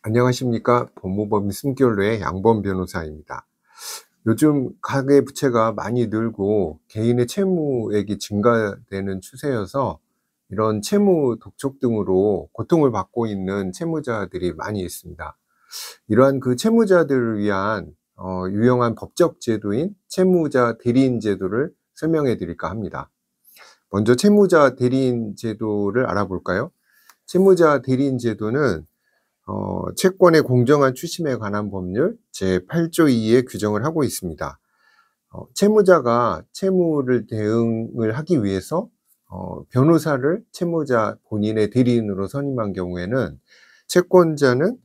안녕하십니까. 법무법인 승결로의 양범 변호사입니다. 요즘 가계부채가 많이 늘고 개인의 채무액이 증가되는 추세여서 이런 채무 독촉 등으로 고통을 받고 있는 채무자들이 많이 있습니다. 이러한 그 채무자들을 위한 유용한 법적 제도인 채무자 대리인 제도를 설명해 드릴까 합니다. 먼저 채무자 대리인 제도를 알아볼까요? 채무자 대리인 제도는 채권의 공정한 추심에 관한 법률 제8조 2에 규정을 하고 있습니다. 채무자가 채무를 대응을 하기 위해서 변호사를 채무자 본인의 대리인으로 선임한 경우에는 채권자는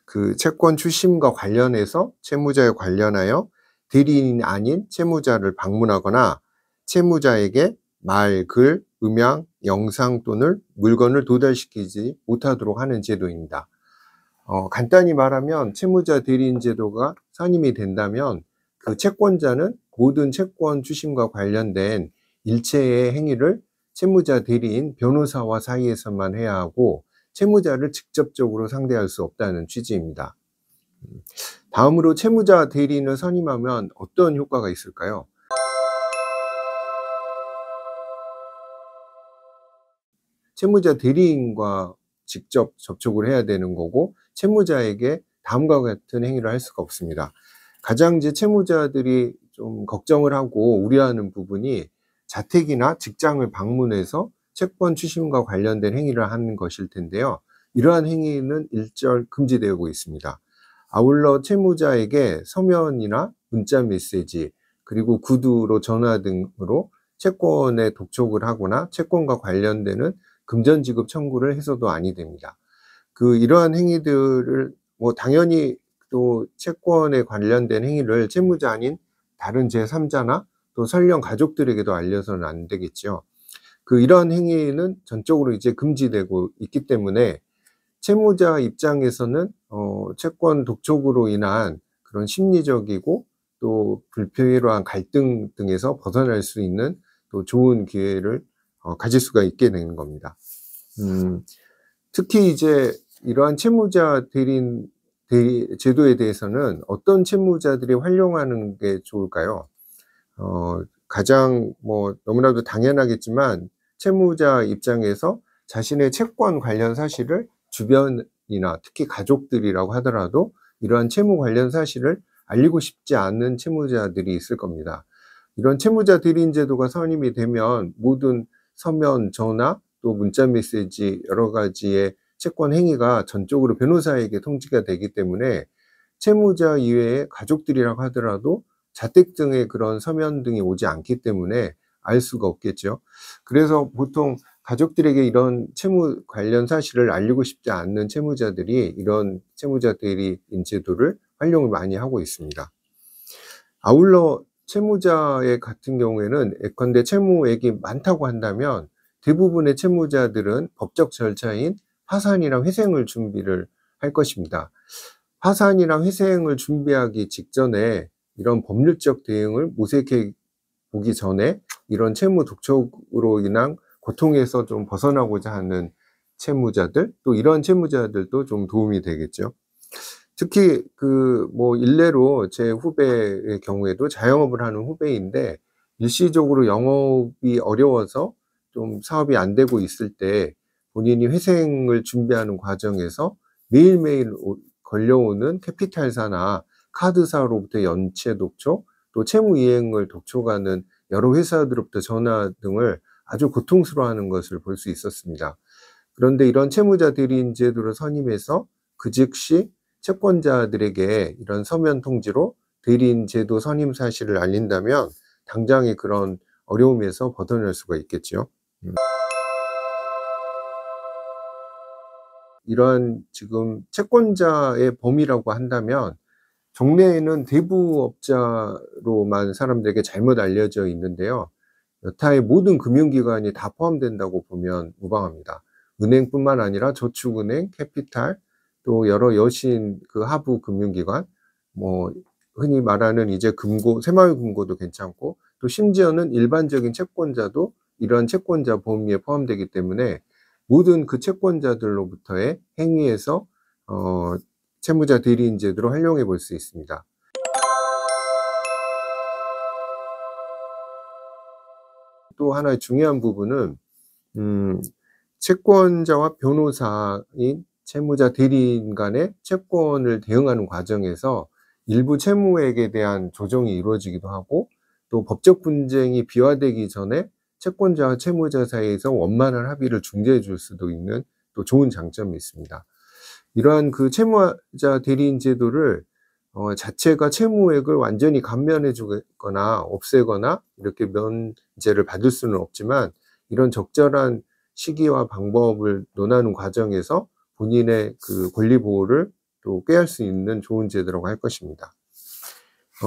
그 채권 추심과 관련해서 채무자에 관련하여 대리인이 아닌 채무자를 방문하거나 채무자에게 말, 글, 음향, 영상 또는 물건을 도달시키지 못하도록 하는 제도입니다. 간단히 말하면 채무자 대리인 제도가 선임이 된다면 그 채권자는 모든 채권 추심과 관련된 일체의 행위를 채무자 대리인 변호사와 사이에서만 해야 하고 채무자를 직접적으로 상대할 수 없다는 취지입니다. 다음으로 채무자 대리인을 선임하면 어떤 효과가 있을까요? 채무자 대리인과 직접 접촉을 해야 되는 거고 채무자에게 다음과 같은 행위를 할 수가 없습니다. 가장 이제 채무자들이 좀 걱정을 하고 우려하는 부분이 자택이나 직장을 방문해서 채권 추심과 관련된 행위를 하는 것일 텐데요. 이러한 행위는 일절 금지되고 있습니다. 아울러 채무자에게 서면이나 문자 메시지 그리고 구두로 전화 등으로 채권에 독촉을 하거나 채권과 관련되는 금전지급 청구를 해서도 아니 됩니다. 이러한 행위들을 당연히 또 채권에 관련된 행위를 채무자 아닌 다른 제3자나 또 설령 가족들에게도 알려서는 안 되겠죠. 이러한 행위는 전적으로 이제 금지되고 있기 때문에 채무자 입장에서는 채권 독촉으로 인한 그런 심리적이고 또 불필요한 갈등 등에서 벗어날 수 있는 또 좋은 기회를 가질 수가 있게 되는 겁니다. 특히 이제 이러한 채무자 대리인 제도에 대해서는 어떤 채무자들이 활용하는 게 좋을까요? 가장 너무나도 당연하겠지만 채무자 입장에서 자신의 채권 관련 사실을 주변이나 특히 가족들이라고 하더라도 이러한 채무 관련 사실을 알리고 싶지 않은 채무자들이 있을 겁니다. 이런 채무자 대리인 제도가 선임이 되면 모든 서면, 전화, 또 문자 메시지 여러 가지의 채권 행위가 전적으로 변호사에게 통지가 되기 때문에 채무자 이외의 가족들이라고 하더라도 자택 등의 그런 서면 등이 오지 않기 때문에 알 수가 없겠죠. 그래서 보통 가족들에게 이런 채무 관련 사실을 알리고 싶지 않는 채무자들이 이런 채무자 대리인 제도를 활용을 많이 하고 있습니다. 아울러 채무자의 같은 경우에는 예컨대 채무액이 많다고 한다면 대부분의 채무자들은 법적 절차인 파산이랑 회생을 준비를 할 것입니다. 파산이랑 회생을 준비하기 직전에 이런 법률적 대응을 모색해 보기 전에 이런 채무 독촉으로 인한 고통에서 좀 벗어나고자 하는 채무자들, 또 이런 채무자들도 좀 도움이 되겠죠. 특히 일례로 제 후배의 경우에도 자영업을 하는 후배인데 일시적으로 영업이 어려워서 좀 사업이 안 되고 있을 때 본인이 회생을 준비하는 과정에서 매일매일 걸려오는 캐피탈사나 카드사로부터 연체 독촉, 또 채무 이행을 독촉하는 여러 회사들로부터 전화 등을 아주 고통스러워하는 것을 볼 수 있었습니다. 그런데 이런 채무자 대리인 제도를 선임해서 그 즉시 채권자들에게 이런 서면 통지로 대리인 제도 선임 사실을 알린다면 당장의 그런 어려움에서 벗어날 수가 있겠죠. 이러한 지금 채권자의 범위라고 한다면 종래에는 대부업자로만 사람들에게 잘못 알려져 있는데요. 여타의 모든 금융기관이 다 포함된다고 보면 무방합니다. 은행뿐만 아니라 저축은행, 캐피탈, 또 여러 여신 하부 금융기관, 흔히 말하는 이제 금고, 새마을금고도 괜찮고, 또 심지어는 일반적인 채권자도 이러한 채권자 범위에 포함되기 때문에 모든 그 채권자들로부터의 행위에서 채무자 대리인 제도를 활용해 볼 수 있습니다. 또 하나의 중요한 부분은 채권자와 변호사인 채무자 대리인 간의 채권을 대응하는 과정에서 일부 채무액에 대한 조정이 이루어지기도 하고, 또 법적 분쟁이 비화되기 전에 채권자와 채무자 사이에서 원만한 합의를 중재해 줄 수도 있는 또 좋은 장점이 있습니다. 이러한 그 채무자 대리인 제도를 자체가 채무액을 완전히 감면해 주거나 없애거나 이렇게 면제를 받을 수는 없지만, 이런 적절한 시기와 방법을 논하는 과정에서 본인의 그 권리 보호를 또 꾀할 수 있는 좋은 제도라고 할 것입니다.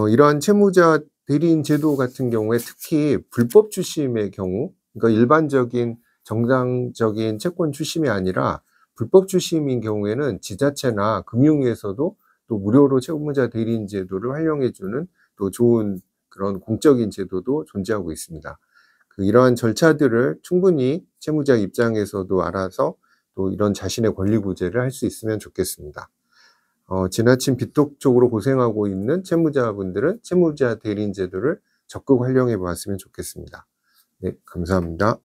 이러한 채무자 대리인 제도 같은 경우에 특히 불법 추심의 경우, 그러니까 일반적인 정상적인 채권 추심이 아니라 불법 추심인 경우에는 지자체나 금융위에서도 또 무료로 채무자 대리인 제도를 활용해 주는 또 좋은 그런 공적인 제도도 존재하고 있습니다. 이러한 절차들을 충분히 채무자 입장에서도 알아서 또 이런 자신의 권리 구제를 할 수 있으면 좋겠습니다. 지나친 비톡적으로 고생하고 있는 채무자분들은 채무자 대리인 제도를 적극 활용해 보았으면 좋겠습니다. 네, 감사합니다.